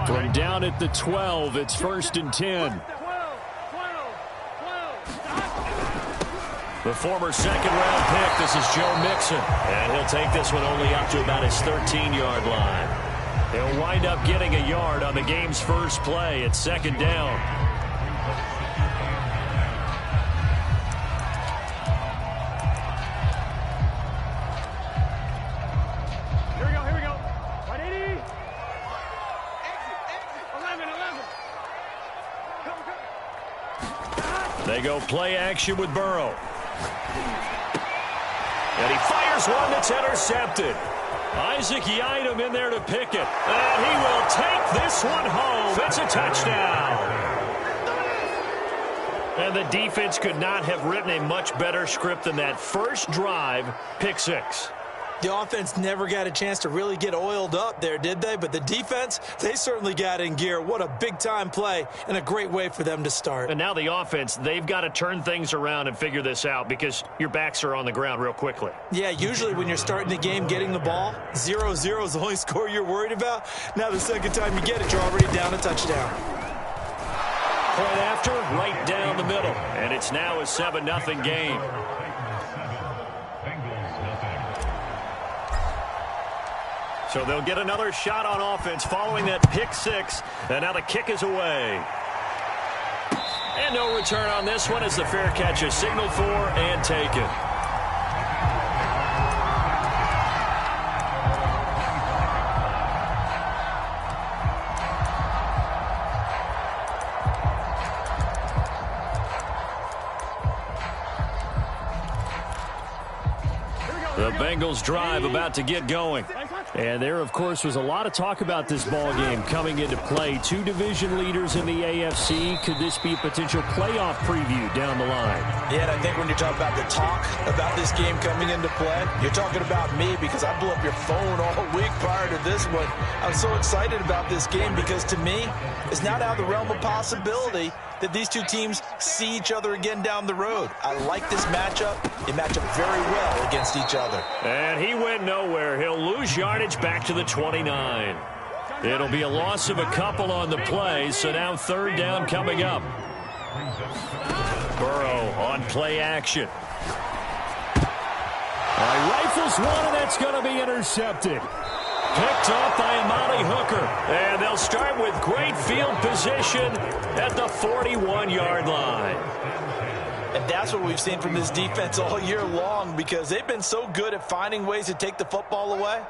From down at the 12, it's 1st and 10. The former second-round pick, this is Joe Mixon. And he'll take this one only up to about his 13-yard line. He'll wind up getting a yard on the game's first play. It's 2nd down. Here we go. 180. Exit. They go play action with Burrow. And he fires one that's intercepted. Isaac Yiadom in there to pick it. And he will take this one home. It's a touchdown. And the defense could not have written a much better script than that first drive, pick 6. The offense never got a chance to really get oiled up there, did they? But the defense, they certainly got in gear. What a big-time play and a great way for them to start. And now the offense, they've got to turn things around and figure this out because your backs are on the ground real quickly. Yeah, usually when you're starting the game getting the ball, 0-0 is the only score you're worried about. Now the second time you get it, you're already down a touchdown. Point after, right down the middle. And it's now a 7-0 game. So they'll get another shot on offense following that pick 6. And now the kick is away. And no return on this one as the fair catch is signaled for and taken. The Bengals drive about to get going. And there, of course, was a lot of talk about this ball game coming into play. 2 division leaders in the AFC. Could this be a potential playoff preview down the line? Yeah, and I think when you talk about the talk about this game coming into play, you're talking about me because I blew up your phone all week prior to this one. I'm so excited about this game because to me, it's not out of the realm of possibility that these two teams see each other again down the road. I like this matchup. They match up very well against each other. And he went nowhere. He'll lose yardage back to the 29. It'll be a loss of a couple on the play, so now 3rd down coming up. Burrow on play action. Rifles one, and that's going to be intercepted. Picked up by Amani Hooker. And they'll start with great field position at the 41-yard line. And that's what we've seen from this defense all year long because they've been so good at finding ways to take the football away.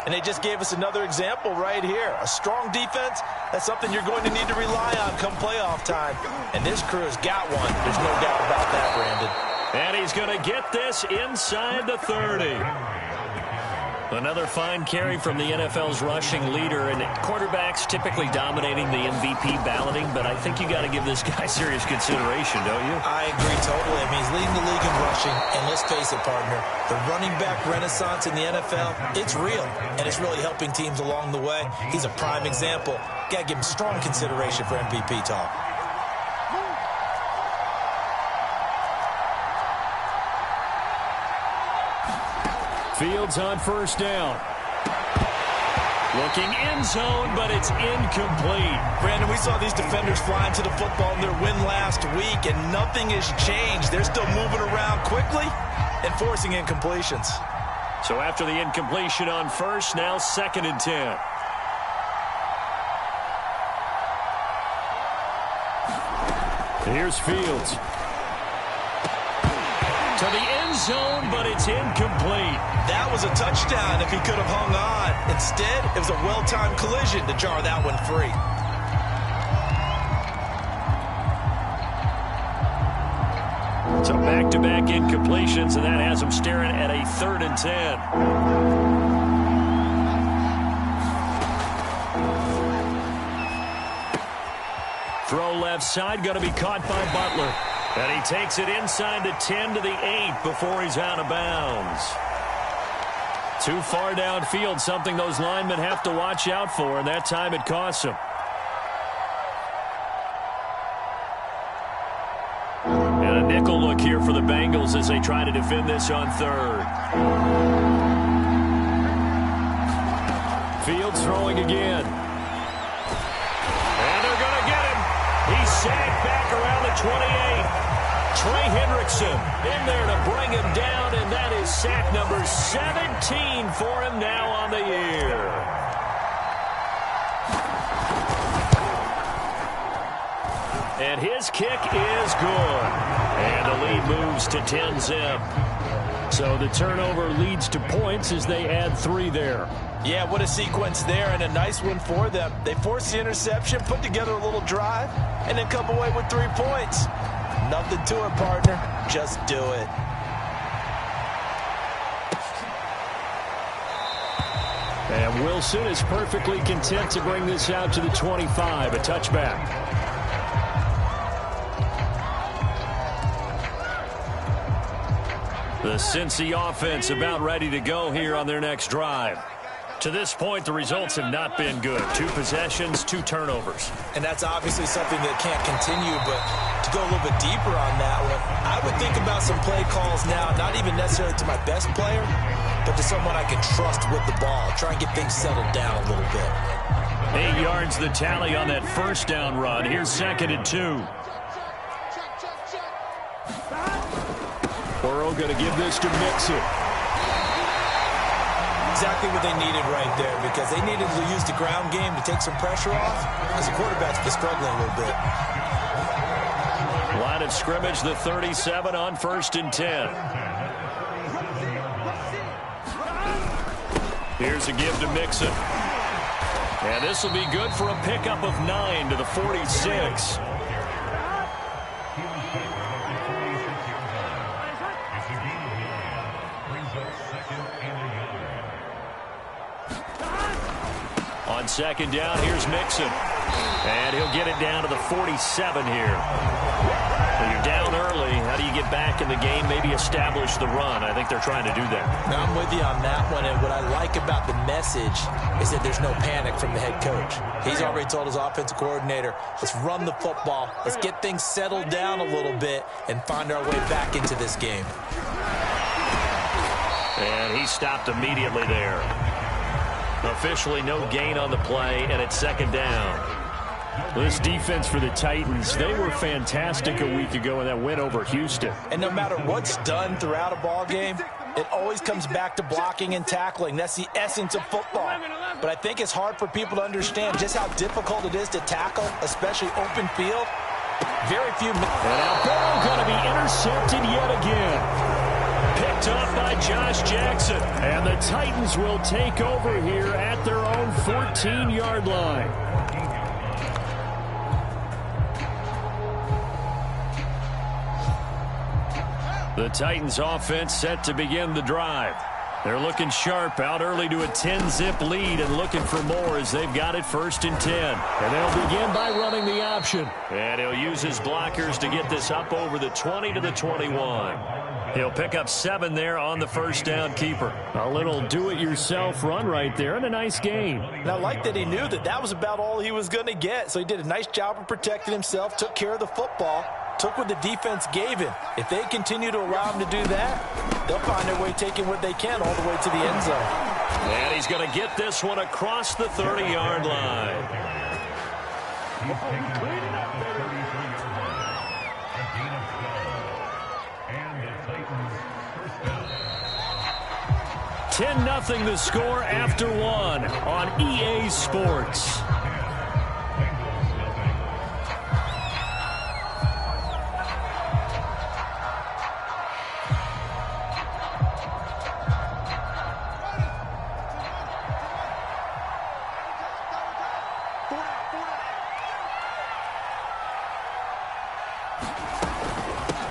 And they just gave us another example right here. A strong defense, that's something you're going to need to rely on come playoff time. And this crew has got one. There's no doubt about that, Brandon. And he's going to get this inside the 30. Another fine carry from the NFL's rushing leader, and quarterbacks typically dominating the MVP balloting, but I think you got to give this guy serious consideration, don't you? I agree totally. I mean, he's leading the league in rushing, and let's face it, partner, the running back renaissance in the NFL, it's real, and it's really helping teams along the way. He's a prime example. Got to give him strong consideration for MVP talk. Fields on 1st down. Looking end zone, but it's incomplete. Brandon, we saw these defenders flying to the football in their win last week, and nothing has changed. They're still moving around quickly and forcing incompletions. So after the incompletion on 1st, now 2nd and 10. Here's Fields. To the end zone, but it's incomplete. That was a touchdown if he could have hung on. Instead, it was a well-timed collision to jar that one free. So back-to-back incompletions, and that has him staring at a 3rd and 10. Throw left side, going to be caught by Butler. And he takes it inside the 10 to the 8 before he's out of bounds. Too far downfield, something those linemen have to watch out for, and that time it costs them. And a nickel look here for the Bengals as they try to defend this on 3rd. Fields throwing again. 28. Trey Hendrickson in there to bring him down, and that is sack number 17 for him now on the year. And his kick is good. And the lead moves to 10-zip. So the turnover leads to points as they add 3 there. Yeah, what a sequence there, and a nice one for them. They force the interception, put together a little drive, and then come away with 3 points. Nothing to it, partner. Just do it. And Wilson is perfectly content to bring this out to the 25, a touchback. The Cincy offense about ready to go here on their next drive. To this point, the results have not been good. 2 possessions, 2 turnovers. And that's obviously something that can't continue, but to go a little bit deeper on that one, I would think about some play calls now, not even necessarily to my best player, but to someone I can trust with the ball. Try and get things settled down a little bit. 8 yards the tally on that first down run. Here's 2nd and 2. Burrow going to give this to Mixon. Exactly what they needed right there, because they needed to use the ground game to take some pressure off, as the quarterback's been struggling a little bit. Line of scrimmage, the 37 on 1st and 10. Here's a give to Mixon. And this will be good for a pickup of 9 to the 46. On 2nd down, here's Mixon. And he'll get it down to the 47 here. When you're down early, how do you get back in the game, maybe establish the run? I think they're trying to do that. Now, I'm with you on that one, and what I like about the message is that there's no panic from the head coach. He's already told his offensive coordinator, let's run the football, let's get things settled down a little bit and find our way back into this game. And he stopped immediately there. Officially no gain on the play, and it's 2nd down. This defense for the Titans, they were fantastic a week ago in that win over Houston. And no matter what's done throughout a ball game, it always comes back to blocking and tackling. That's the essence of football. But I think it's hard for people to understand just how difficult it is to tackle, especially open field. Very few. And now Burrow going to be intercepted yet again. Picked up by Josh Jackson. And the Titans will take over here at their own 14-yard line. The Titans offense set to begin the drive. They're looking sharp, out early to a 10-zip lead and looking for more as they've got it 1st and 10. And they'll begin by running the option. And he'll use his blockers to get this up over the 20 to the 21. He'll pick up 7 there on the first down keeper. A little do-it-yourself run right there and a nice gain. And I like that he knew that that was about all he was going to get. So he did a nice job of protecting himself, took care of the football, took what the defense gave him. If they continue to allow him to do that, they'll find their way taking what they can all the way to the end zone. And he's going to get this one across the 30-yard line. 10-0 the score after 1 on EA Sports.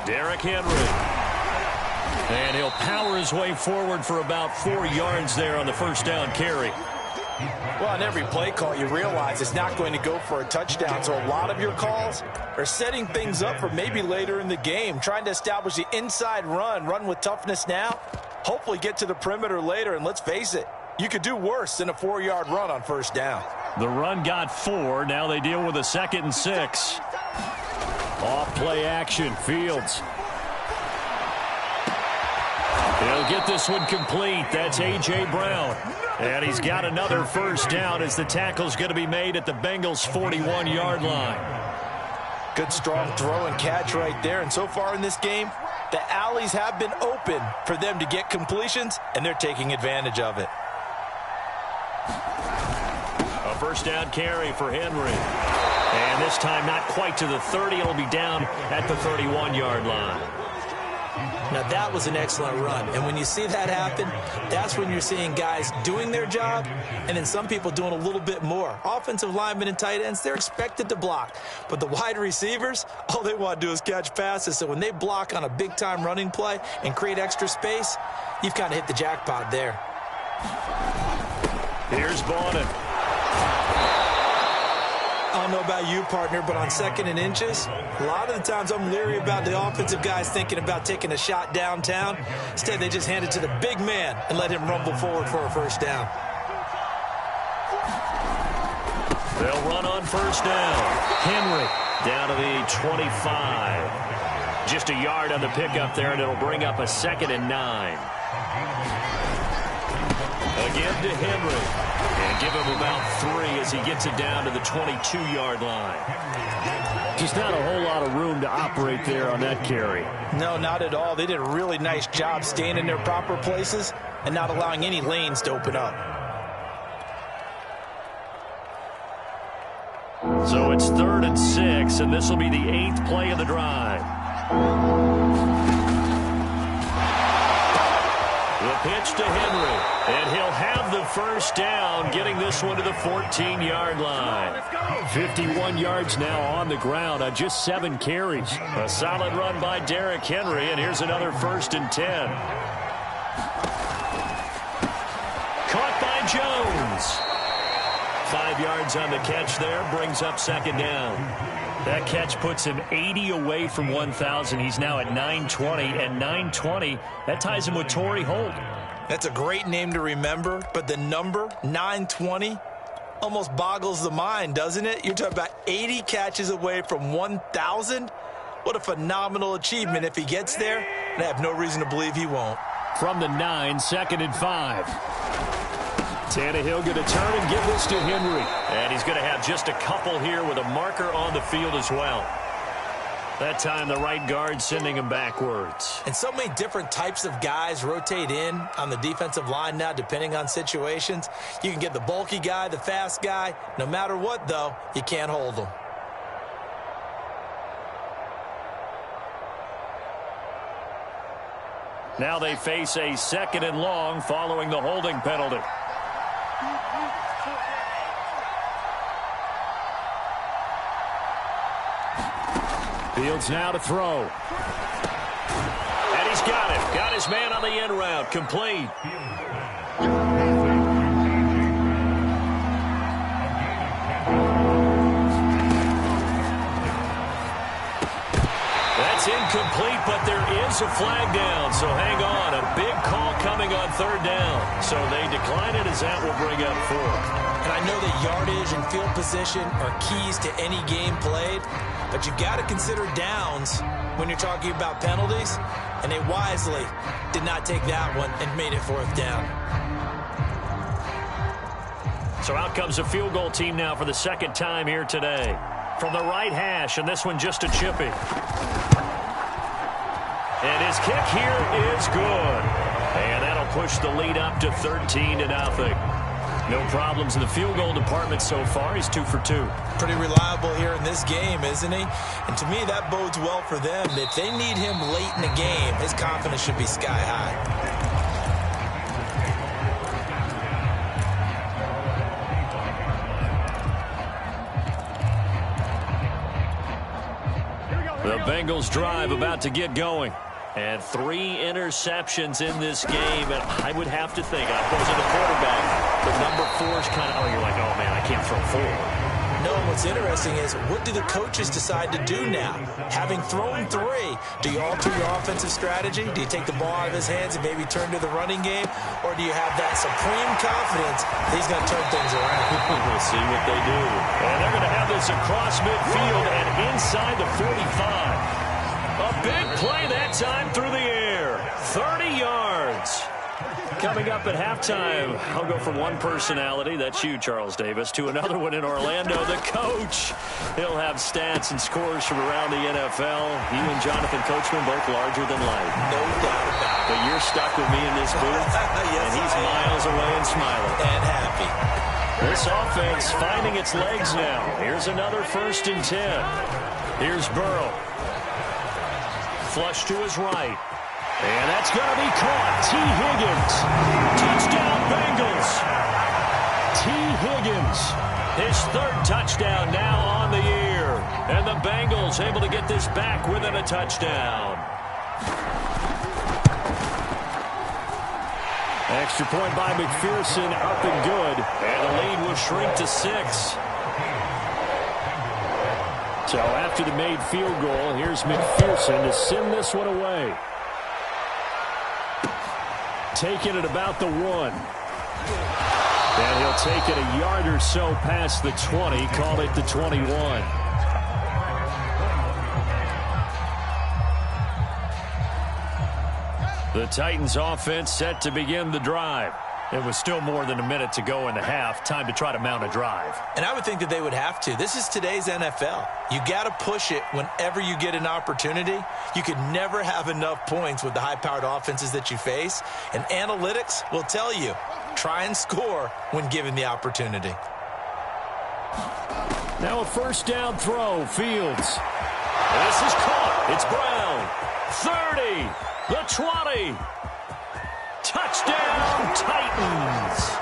Derrick Henry. And he'll power his way forward for about 4 yards there on the first down carry. Well, on every play call, you realize it's not going to go for a touchdown. So a lot of your calls are setting things up for maybe later in the game, trying to establish the inside run with toughness now, hopefully get to the perimeter later. And let's face it, you could do worse than a 4-yard run on first down. The run got 4. Now they deal with a 2nd and 6. Off play action, Fields. He'll get this one complete. That's A.J. Brown. And he's got another first down as the tackle's going to be made at the Bengals' 41-yard line. Good, strong throw and catch right there. And so far in this game, the alleys have been open for them to get completions, and they're taking advantage of it. A first down carry for Henry. And this time not quite to the 30. It'll be down at the 31-yard line. Now, that was an excellent run. And when you see that happen, that's when you're seeing guys doing their job and then some people doing a little bit more. Offensive linemen and tight ends, they're expected to block. But the wide receivers, all they want to do is catch passes. So when they block on a big-time running play and create extra space, you've kind of hit the jackpot there. Here's Bonnet. I don't know about you, partner, but on 2nd and inches, a lot of the times I'm leery about the offensive guys thinking about taking a shot downtown. Instead, they just hand it to the big man and let him rumble forward for a first down. They'll run on first down. Henry down to the 25. Just a yard on the pickup there, and it'll bring up a 2nd and 9. Again to Henry. And give him about 3 as he gets it down to the 22-yard line. Just not a whole lot of room to operate there on that carry. No, not at all. They did a really nice job staying in their proper places and not allowing any lanes to open up. So it's 3rd and 6, and this will be the 8th play of the drive. The pitch to Henry, and he'll have the first down, getting this one to the 14-yard line. 51 yards now on the ground on just 7 carries. A solid run by Derrick Henry, and here's another 1st and 10. Caught by Jones. 5 yards on the catch there, brings up 2nd down. That catch puts him 80 away from 1,000. He's now at 920, and 920, that ties him with Torrey Holt. That's a great name to remember, but the number, 920, almost boggles the mind, doesn't it? You're talking about 80 catches away from 1,000? What a phenomenal achievement if he gets there, and I have no reason to believe he won't. From the 9, 2nd and 5. Tannehill going to turn and give this to Henry. And he's going to have just a couple here with a marker on the field as well. That time the right guard sending him backwards. And so many different types of guys rotate in on the defensive line now depending on situations. You can get the bulky guy, the fast guy. No matter what, though, you can't hold them. Now they face a 2nd and long following the holding penalty. Fields now to throw. And he's got it. Got his man on the end route. Complete. That's incomplete, but there is a flag down. So hang on. A big call coming on 3rd down. So they decline it as that will bring up 4th. And I know that yardage and field position are keys to any game played, but you've got to consider downs when you're talking about penalties, and they wisely did not take that one and made it 4th down. So out comes a field goal team now for the 2nd time here today. From the right hash, and this one just a chippy. And his kick here is good. And that'll push the lead up to 13-0. No problems in the field goal department so far. He's 2 for 2. Pretty reliable here in this game, isn't he? And to me, that bodes well for them. If they need him late in the game, his confidence should be sky high. The Bengals drive about to get going. And 3 interceptions in this game. And I would have to think, I wasn't a quarterback, but number 4 is kind of, oh, you're like, oh, man, I can't throw 4. No, what's interesting is, what do the coaches decide to do now? Having thrown 3, do you alter your offensive strategy? Do you take the ball out of his hands and maybe turn to the running game? Or do you have that supreme confidence that he's going to turn things around? We'll see what they do. And they're going to have this across midfield and inside the 45. A big play that time through the air. 30 yards. Coming up at halftime, I'll go from one personality, that's you, Charles Davis, to another one in Orlando, the coach. He'll have stats and scores from around the NFL. You and Jonathan Coachman both larger than life. No doubt about it. But you're stuck with me in this booth, Yes, and he's miles away and smiling. And happy. This offense finding its legs now. Here's another 1st and 10. Here's Burrow. Flush to his right. And that's going to be caught. T. Higgins. Touchdown, Bengals. T. Higgins. His 3rd touchdown now on the year. And the Bengals able to get this back within a touchdown. Extra point by McPherson, up and good. And the lead will shrink to 6. So after the made field goal, here's McPherson to send this one away. Taking it about the 1. And he'll take it a yard or so past the 20, call it the 21. The Titans offense set to begin the drive. It was still more than a minute to go in the half. Time to try to mount a drive. And I would think that they would have to. This is today's NFL. You got to push it whenever you get an opportunity. You could never have enough points with the high-powered offenses that you face. And analytics will tell you, try and score when given the opportunity. Now a 1st down throw, Fields. This is caught. It's Brown. 30. The 20. Touchdown, Titans.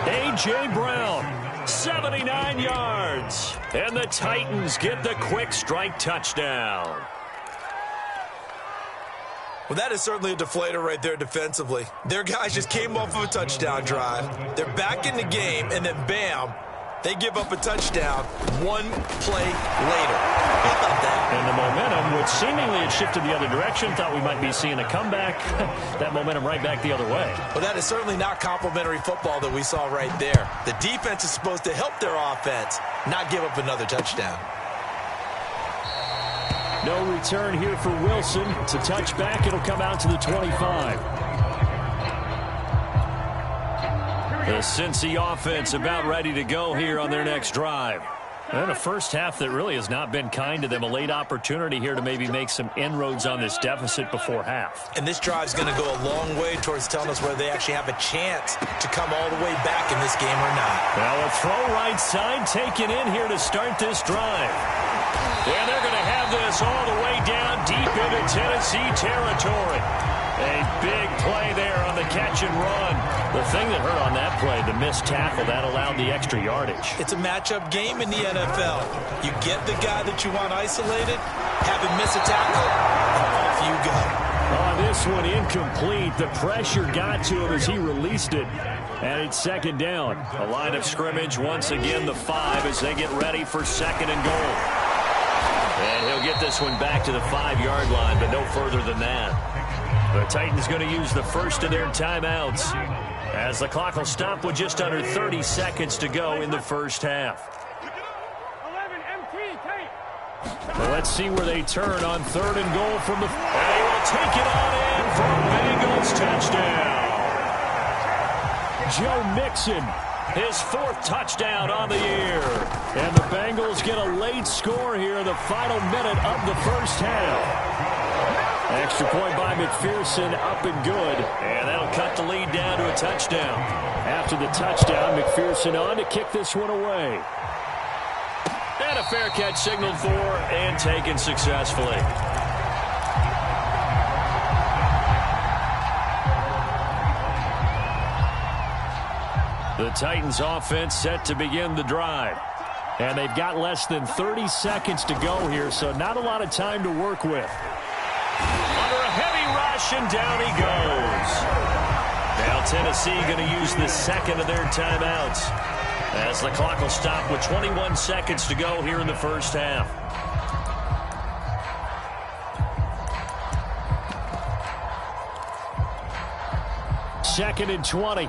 A.J. Brown, 79 yards. And the Titans get the quick strike touchdown. Well, that is certainly a deflator right there defensively. Their guys just came off of a touchdown drive. They're back in the game, and then bam, they give up a touchdown 1 play later. How about that? And the momentum, which seemingly had shifted the other direction, thought we might be seeing a comeback. That momentum right back the other way. Well, that is certainly not complimentary football that we saw right there. The defense is supposed to help their offense, not give up another touchdown. No return here for Wilson. It's a touchback. It'll come out to the 25. The Cincy offense about ready to go here on their next drive. And a first half that really has not been kind to them. A late opportunity here to maybe make some inroads on this deficit before half. And this drive's going to go a long way towards telling us whether they actually have a chance to come all the way back in this game or not. Now a throw right side taken in here to start this drive. And they're going to have this all the way down deep into Tennessee territory. A big play there on the catch and run. The thing that hurt on that play, the missed tackle, that allowed the extra yardage. It's a matchup game in the NFL. You get the guy that you want isolated, have him miss a tackle, and off you go. On this one, incomplete. The pressure got to him as he released it. And it's 2nd down. A line of scrimmage once again, the 5 as they get ready for 2nd and goal. And he'll get this one back to the 5-yard line, but no further than that. The Titans going to use the first of their timeouts as the clock will stop with just under 30 seconds to go in the first half. Well, let's see where they turn on 3rd and goal from the... And they will take it on in for a Bengals touchdown. Joe Mixon, his 4th touchdown on the year. And the Bengals get a late score here in the final minute of the first half. Extra point by McPherson, up and good. And that'll cut the lead down to a touchdown. After the touchdown, McPherson on to kick this one away. And a fair catch signaled for and taken successfully. The Titans offense set to begin the drive. And they've got less than 30 seconds to go here, so not a lot of time to work with. Under a heavy rush, and down he goes. Now Tennessee going to use the 2nd of their timeouts as the clock will stop with 21 seconds to go here in the first half. Second and 20.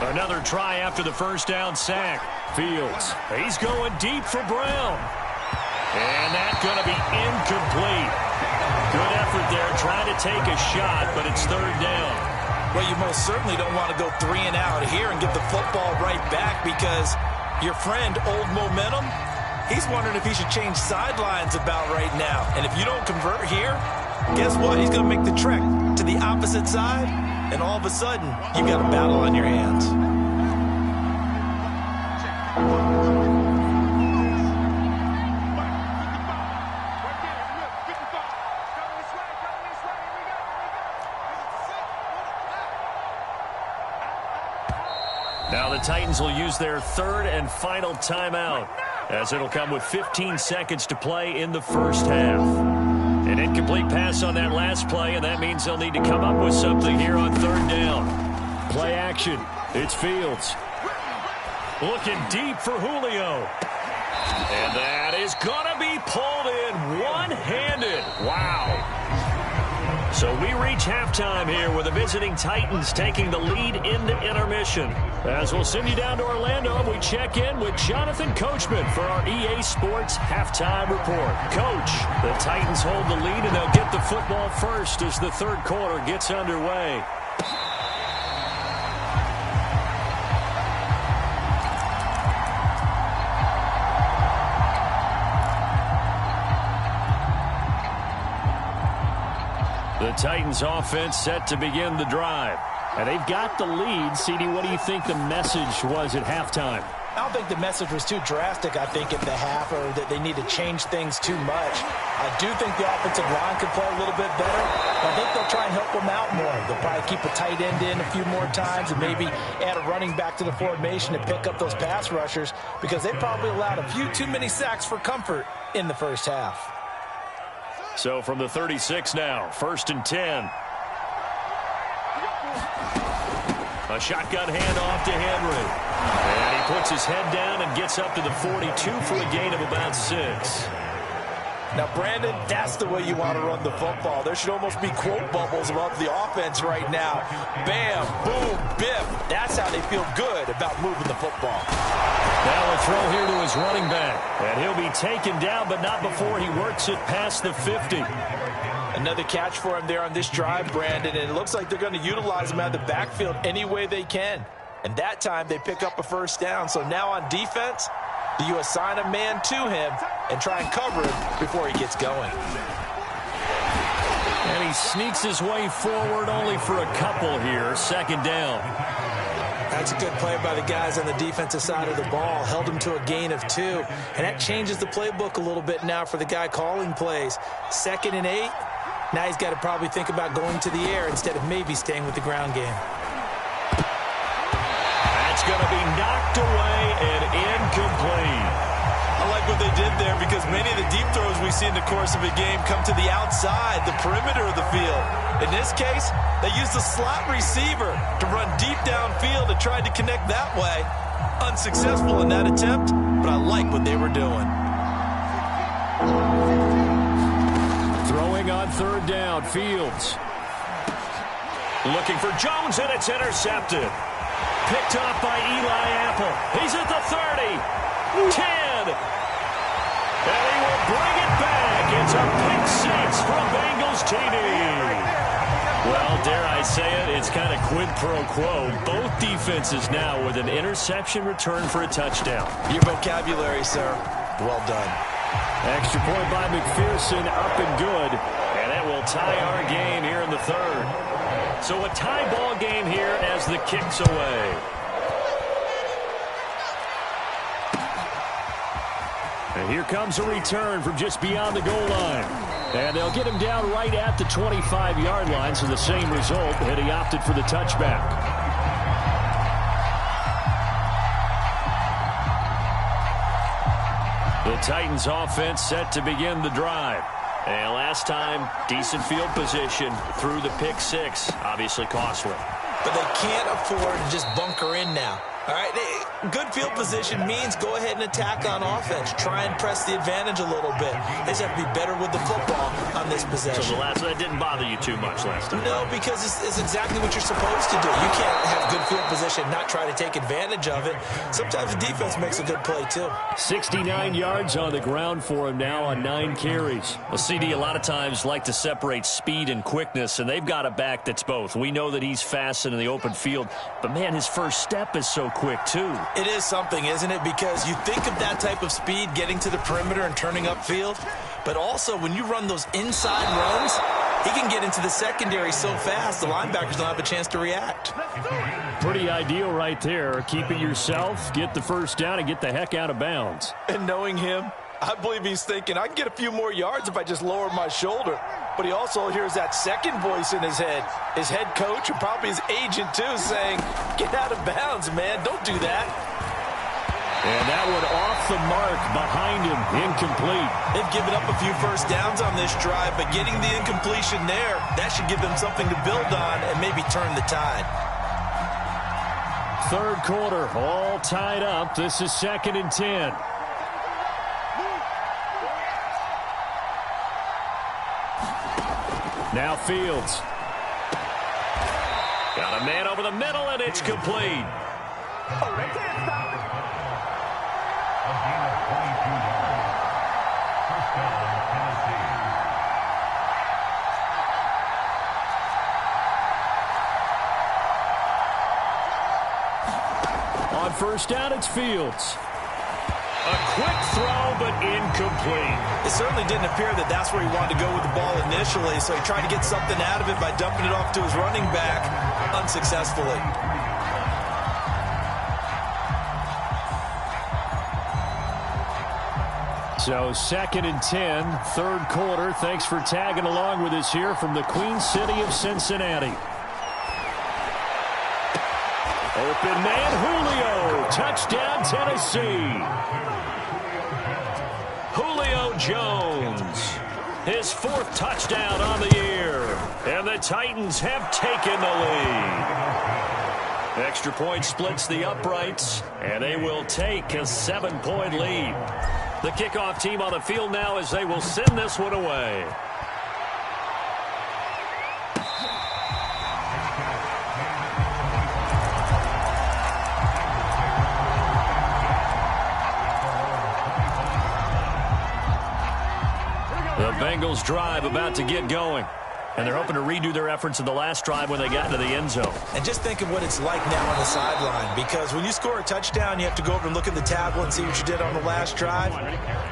Another try after the first down sack. Fields, he's going deep for Brown. And that's going to be incomplete. Good effort there, trying to take a shot, but it's third down. Well, you most certainly don't want to go 3 and out here and get the football right back because your friend, Old Momentum, he's wondering if he should change sidelines about right now. And if you don't convert here, guess what? He's going to make the trek to the opposite side, and all of a sudden, you've got a battle on your hands. Now the Titans will use their third and final timeout, as it'll come with 15 seconds to play in the first half. An incomplete pass on that last play, and that means they'll need to come up with something here on third down. Play action. It's Fields. Looking deep for Julio. And that is going to be pulled in one-handed. Wow. So we reach halftime here with the visiting Titans taking the lead into intermission. As we'll send you down to Orlando, and we check in with Jonathan Coachman for our EA Sports Halftime Report. Coach, the Titans hold the lead, and they'll get the football first as the third quarter gets underway. The Titans offense set to begin the drive. And they've got the lead. CD, what do you think the message was at halftime? I don't think the message was too drastic, I think, at the half, or that they need to change things too much. I do think the offensive line could play a little bit better. I think they'll try and help them out more. They'll probably keep a tight end in a few more times and maybe add a running back to the formation to pick up those pass rushers, because they probably allowed a few too many sacks for comfort in the first half. So from the 36 now, 1st and 10. A shotgun handoff to Henry. And he puts his head down and gets up to the 42 for a gain of about 6. Now, Brandon, that's the way you want to run the football. There should almost be quote bubbles above the offense right now. Bam, boom, biff. That's how they feel good about moving the football. Now a throw here to his running back. And he'll be taken down, but not before he works it past the 50. Another catch for him there on this drive, Brandon, and it looks like they're going to utilize him out of the backfield any way they can. And that time they pick up a first down. So now on defense, do you assign a man to him and try and cover him before he gets going? And he sneaks his way forward only for a couple here. 2nd down. That's a good play by the guys on the defensive side of the ball. Held him to a gain of 2. And that changes the playbook a little bit now for the guy calling plays. 2nd and 8. Now he's got to probably think about going to the air instead of maybe staying with the ground game. That's going to be knocked away and incomplete. I like what they did there because many of the deep throws we see in the course of a game come to the outside, the perimeter of the field. In this case, they used the slot receiver to run deep downfield and tried to connect that way. Unsuccessful in that attempt, but I like what they were doing. Throwing on 3rd down, Fields. Looking for Jones, and it's intercepted. Picked off by Eli Apple. He's at the 30, 10, and he will bring it back. It's a pick 6 from Bengals TD. Well, dare I say it, it's kind of quid pro quo. Both defenses now with an interception return for a touchdown. Your vocabulary, sir. Well done. Extra point by McPherson, up and good. And that will tie our game here in the 3rd. So a tie ball game here as the kick's away. And here comes a return from just beyond the goal line. And they'll get him down right at the 25-yard line, so the same result, and he opted for the touchback. The Titans offense set to begin the drive. And last time, decent field position through the pick 6, obviously costly. But they can't afford to just bunker in now. All right, good field position means go ahead and attack on offense. Try and press the advantage a little bit. They just have to be better with the football on this possession. So that didn't bother you too much last time? No, because it's exactly what you're supposed to do. You can't have good field position and not try to take advantage of it. Sometimes the defense makes a good play, too. 69 yards on the ground for him now on 9 carries. Well, CD, a lot of times like to separate speed and quickness, and they've got a back that's both. We know that he's fast in the open field, but, man, his first step is so quick, too. It is something, isn't it? Because you think of that type of speed getting to the perimeter and turning upfield, but also when you run those inside runs, he can get into the secondary so fast the linebackers don't have a chance to react. Pretty ideal right there. Keep it yourself, get the first down, and get the heck out of bounds. And knowing him, I believe he's thinking, I can get a few more yards if I just lower my shoulder. But he also hears that second voice in his head coach and probably his agent too saying, get out of bounds, man, don't do that. And that one off the mark behind him, incomplete. They've given up a few first downs on this drive, but getting the incompletion there, that should give them something to build on and maybe turn the tide. Third quarter, all tied up. This is 2nd and 10. Now Fields. Got a man over the middle, and it's complete. On first down, it's Fields. A quick throw, but incomplete. It certainly didn't appear that that's where he wanted to go with the ball initially, so he tried to get something out of it by dumping it off to his running back unsuccessfully. So 2nd and 10, third quarter. Thanks for tagging along with us here from the Queen City of Cincinnati. Open man, Julio. Touchdown, Tennessee. Julio Jones, his 4th touchdown on the year, and the Titans have taken the lead. Extra point splits the uprights, and they will take a 7-point lead. The kickoff team on the field now as they will send this one away. The Bengals drive about to get going. And they're hoping to redo their efforts in the last drive when they got into the end zone. And just think of what it's like now on the sideline. Because when you score a touchdown, you have to go over and look at the tablet and see what you did on the last drive.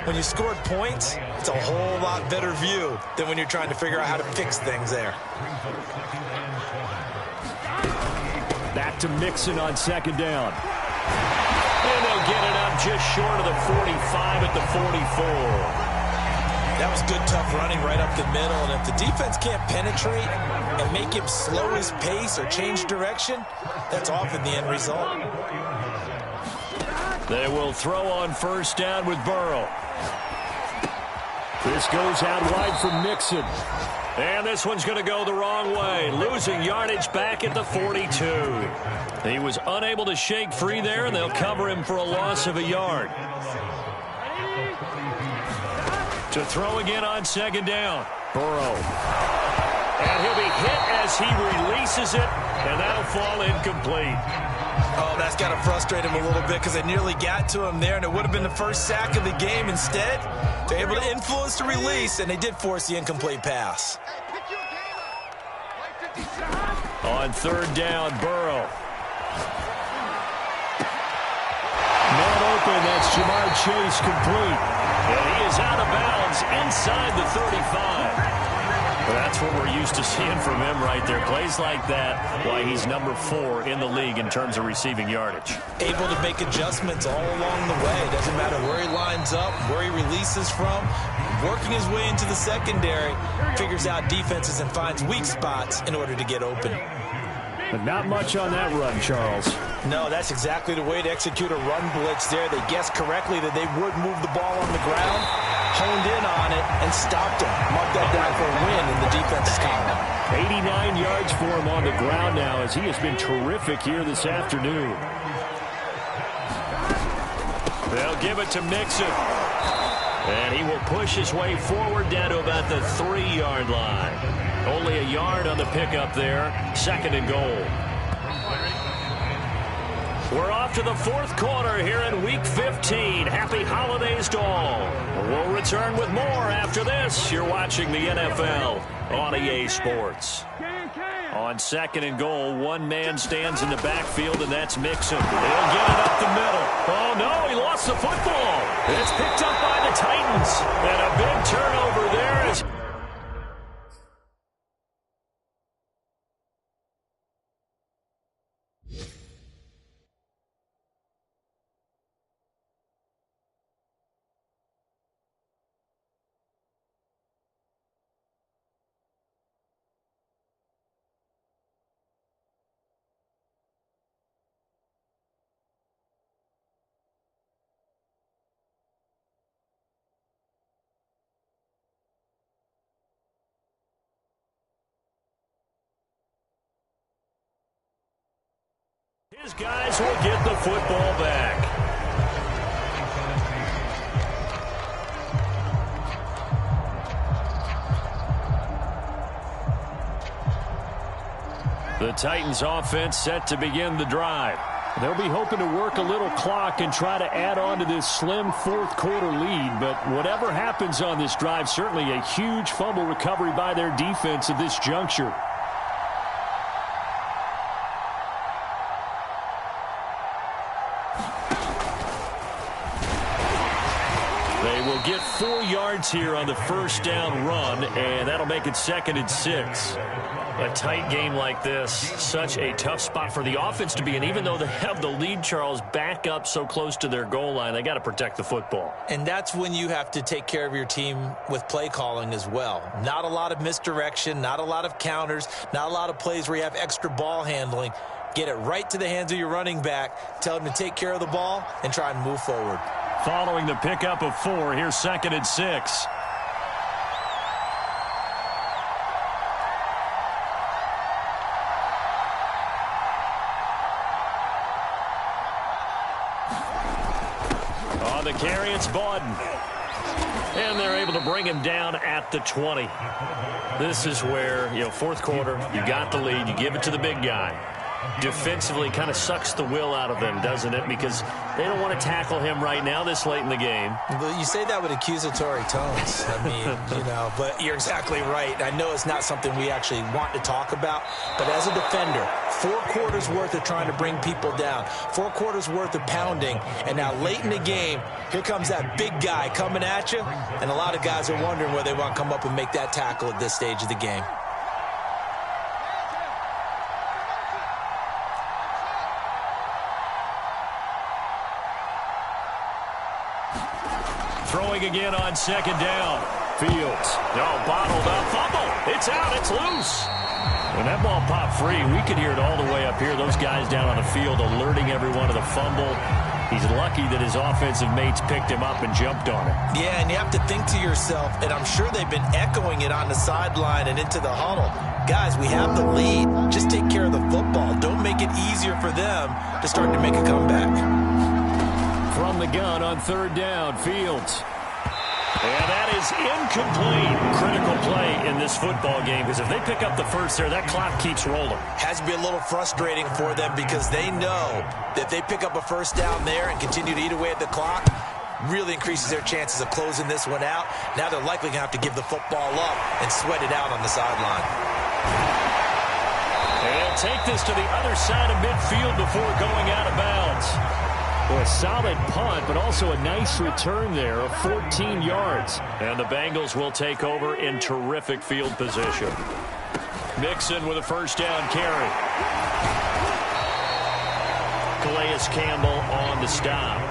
When you scored points, it's a whole lot better view than when you're trying to figure out how to fix things there. Back to Mixon on 2nd down. And they'll get it up just short of the 45 at the 44. That was good, tough running right up the middle. And if the defense can't penetrate and make him slow his pace or change direction, that's often the end result. They will throw on first down with Burrow. This goes out wide from Mixon. And this one's going to go the wrong way. Losing yardage back at the 42. He was unable to shake free there, and they'll cover him for a loss of a yard. To throw again on 2nd down. Burrow. And he'll be hit as he releases it, and that'll fall incomplete. Oh, that's got to frustrate him a little bit because they nearly got to him there, and it would have been the first sack of the game. Instead, they're able to influence the release, and they did force the incomplete pass. On 3rd down, Burrow. Man open, that's Jamar Chase complete. And he is out of bounds inside the 35. Well, that's what we're used to seeing from him right there. Plays like that, why he's number 4 in the league in terms of receiving yardage. Able to make adjustments all along the way. Doesn't matter where he lines up, where he releases from. Working his way into the secondary, figures out defenses and finds weak spots in order to get open. But not much on that run, Charles. No, that's exactly the way to execute a run blitz there. They guessed correctly that they would move the ball on the ground, honed in on it, and stopped him. Marked that down for a win in the defense's column. 89 yards for him on the ground now as he has been terrific here this afternoon. They'll give it to Mixon. And he will push his way forward down to about the 3-yard line. Only a yard on the pickup there. 2nd and goal. We're off to the 4th quarter here in Week 15. Happy holidays to all. We'll return with more after this. You're watching the NFL on EA Sports. On 2nd and goal, one man stands in the backfield, and that's Mixon. He'll get it up the middle. Oh, no, he lost the football. It's picked up by the Titans. And a big turnover there is... His guys will get the football back. The Titans offense set to begin the drive. They'll be hoping to work a little clock and try to add on to this slim 4th quarter lead. But whatever happens on this drive, certainly a huge fumble recovery by their defense at this juncture. Get 4 yards here on the 1st down run, and that'll make it 2nd and 6. A tight game like this, such a tough spot for the offense to be in. Even though they have the lead, Charles, back up so close to their goal line, they got to protect the football. And that's when you have to take care of your team with play calling as well. Not a lot of misdirection, not a lot of counters, not a lot of plays where you have extra ball handling. Get it right to the hands of your running back, tell him to take care of the ball, and try and move forward. Following the pickup of 4, here's 2nd and 6. On the carry, it's Bawden. And they're able to bring him down at the 20. This is where, 4th quarter, you got the lead, you give it to the big guy. Defensively kind of sucks the will out of them, doesn't it? Because they don't want to tackle him right now this late in the game. But you say that with accusatory tones. I mean, but you're exactly right. I know it's not something we actually want to talk about, but as a defender, 4 quarters worth of trying to bring people down, 4 quarters worth of pounding, and now late in the game, here comes that big guy coming at you, and a lot of guys are wondering whether they want to come up and make that tackle at this stage of the game. Throwing again on 2nd down. Fields. Bottled up. Fumble. It's out. It's loose. When that ball popped free, we could hear it all the way up here. Those guys down on the field alerting everyone of the fumble. He's lucky that his offensive mates picked him up and jumped on it. Yeah, and you have to think to yourself, and I'm sure they've been echoing it on the sideline and into the huddle. Guys, we have the lead. Just take care of the football. Don't make it easier for them to start to make a comeback. From the gun on 3rd down, Fields. And that is incomplete. Critical play in this football game, because if they pick up the first there, that clock keeps rolling. Has to be a little frustrating for them, because they know that if they pick up a 1st down there and continue to eat away at the clock, really increases their chances of closing this one out. Now they're likely going to have to give the football up and sweat it out on the sideline. And they'll take this to the other side of midfield before going out of bounds. A solid punt, but also a nice return there of 14 yards. And the Bengals will take over in terrific field position. Mixon with a 1st down carry. Calais Campbell on the stop.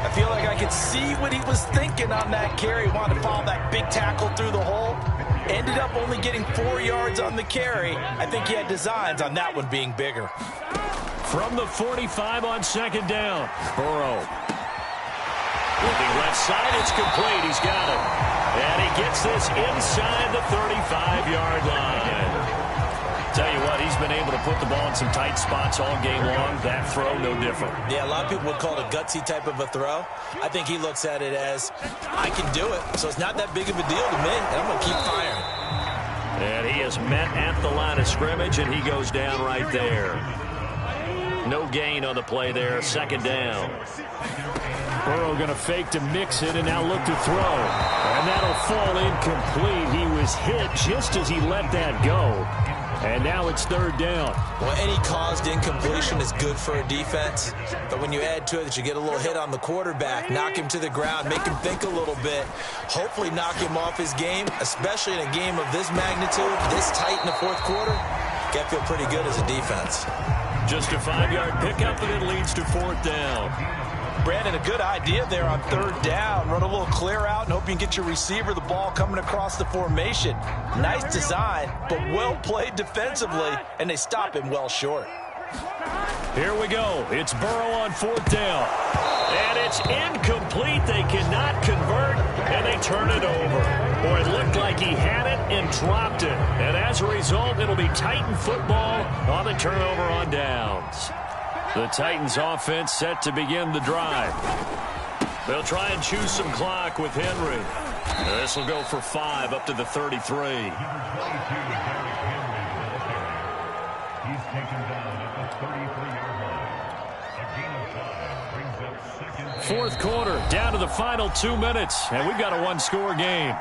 I feel like I could see what he was thinking on that carry. Wanted to follow that big tackle through the hole. Ended up only getting 4 yards on the carry. I think he had designs on that one being bigger. From the 45 on 2nd down. Burrow. With the left side, it's complete. He's got it. And he gets this inside the 35-yard line. Tell you what, he's been able to put the ball in some tight spots all game long. That throw, no different. Yeah, a lot of people would call it a gutsy type of a throw. I think he looks at it as, I can do it, so it's not that big of a deal to me, and I'm going to keep firing. And he is met at the line of scrimmage, and he goes down right there. No gain on the play there, second down. Burrow going to fake to mix it and now look to throw. And that'll fall incomplete. He was hit just as he let that go. And now it's third down. Well, any caused incompletion is good for a defense. But when you add to it that you get a little hit on the quarterback, knock him to the ground, make him think a little bit, hopefully knock him off his game, especially in a game of this magnitude, this tight in the fourth quarter, got to feel pretty good as a defense. Just a 5-yard pickup, and it leads to fourth down. Brandon, a good idea there on third down. Run a little clear out and hope you can get your receiver the ball coming across the formation. Nice design, but well played defensively, and they stop him well short. Here we go. It's Burrow on fourth down. And it's incomplete. They cannot convert, and they turn it over. Boy, it looked like he had it and dropped it. And as a result, it'll be Titan football on the turnover on downs. The Titans offense set to begin the drive. They'll try and choose some clock with Henry. This will go for 5 up to the 33. Fourth quarter, down to the final 2 minutes, and we've got a one-score game.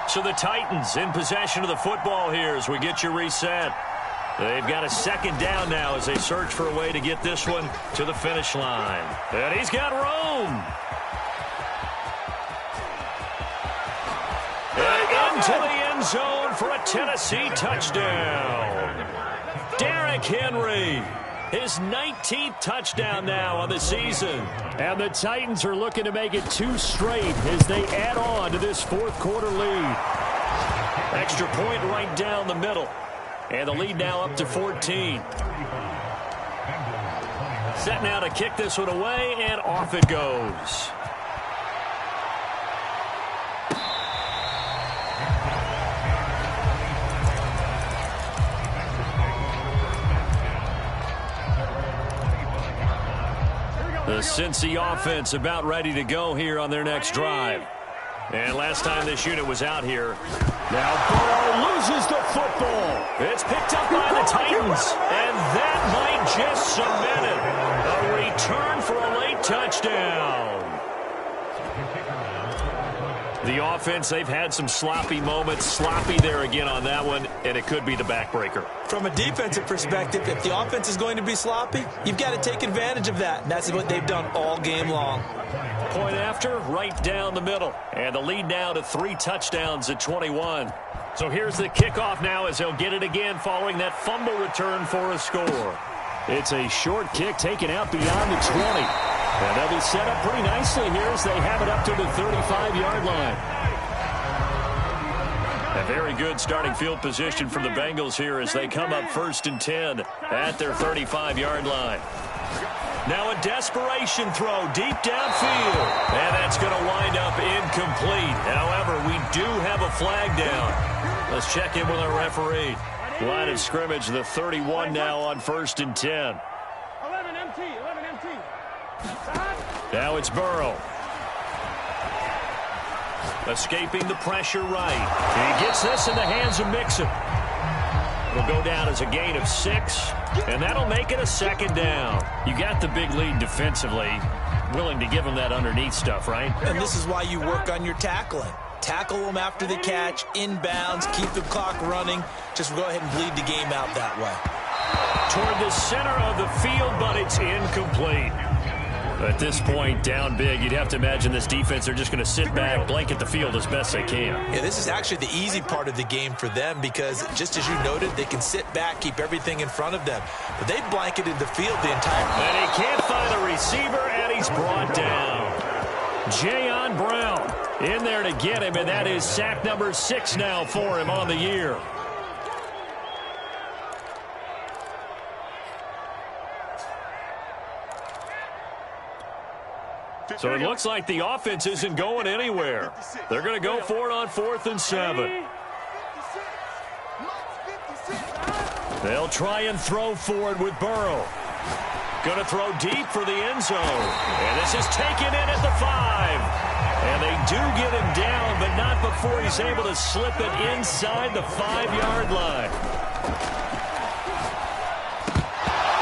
So the Titans in possession of the football here as we get you reset. They've got a second down now as they search for a way to get this one to the finish line. And he's got room. And into the end zone for a Tennessee touchdown. Derrick Henry, his 19th touchdown now on the season. And the Titans are looking to make it 2 straight as they add on to this fourth quarter lead. Extra point right down the middle. And the lead now up to 14. Set now to kick this one away, and off it goes. The Cincy offense about ready to go here on their next drive. And last time this unit was out here. Now Burrow loses the football. It's picked up by the Titans. And that might just cement it. A return for a late touchdown. The offense, they've had some sloppy moments. Sloppy there again on that one, and it could be the backbreaker. From a defensive perspective, if the offense is going to be sloppy, you've got to take advantage of that. And that's what they've done all game long. Point after, right down the middle. And the lead now to 3 touchdowns at 21. So here's the kickoff now as they'll get it again following that fumble return for a score. It's a short kick taken out beyond the 20. And they'll be set up pretty nicely here as they have it up to the 35-yard line. A very good starting field position for the Bengals here as they come up 1st and 10 at their 35-yard line. Now a desperation throw deep downfield. And that's going to wind up incomplete. However, we do have a flag down. Let's check in with our referee. Line of scrimmage, the 31 now on 1st and 10. 11 MT. Now it's Burrow. Escaping the pressure right. He gets this in the hands of Mixon. It'll go down as a gain of 6, and that'll make it a second down. You got the big lead defensively. Willing to give him that underneath stuff, right? And this is why you work on your tackling. Tackle them after the catch, inbounds, keep the clock running. Just go ahead and bleed the game out that way. Toward the center of the field, but it's incomplete. At this point, down big, you'd have to imagine this defense, they're just going to sit back, blanket the field as best they can. Yeah, this is actually the easy part of the game for them because, just as you noted, they can sit back, keep everything in front of them. But they've blanketed the field the entire time. And he can't find the receiver, and he's brought down. Jayon Brown in there to get him, and that is sack number 6 now for him on the year. So it looks like the offense isn't going anywhere. They're going to go for it on 4th and 7. They'll try and throw for it with Burrow. Going to throw deep for the end zone. And this is taken in at the 5. And they do get him down, but not before he's able to slip it inside the 5-yard line.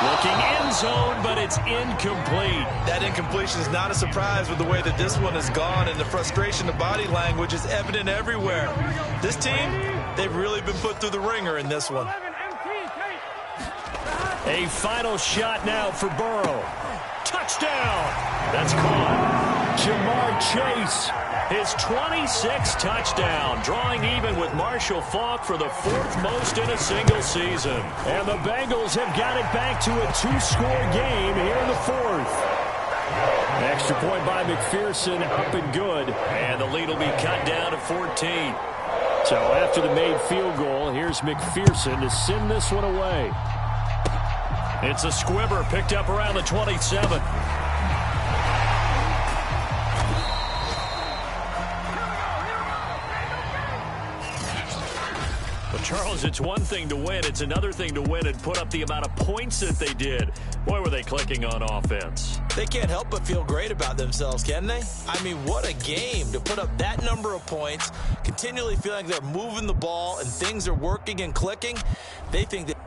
Looking end zone, but it's incomplete. That incompletion is not a surprise with the way that this one has gone, and the frustration of body language is evident everywhere. This team, they've really been put through the ringer in this one. A final shot now for Burrow. Touchdown! That's caught. Jamar Chase, his 26th touchdown, drawing even with Marshall Faulk for the 4th most in a single season. And the Bengals have got it back to a 2-score game here in the 4th. Extra point by McPherson, up and good. And the lead will be cut down to 14. So after the made field goal, here's McPherson to send this one away. It's a squibber picked up around the 27. But Charles, it's one thing to win. It's another thing to win and put up the amount of points that they did. Boy, were they clicking on offense. They can't help but feel great about themselves, can they? I mean, what a game to put up that number of points, continually feel like they're moving the ball and things are working and clicking. They think that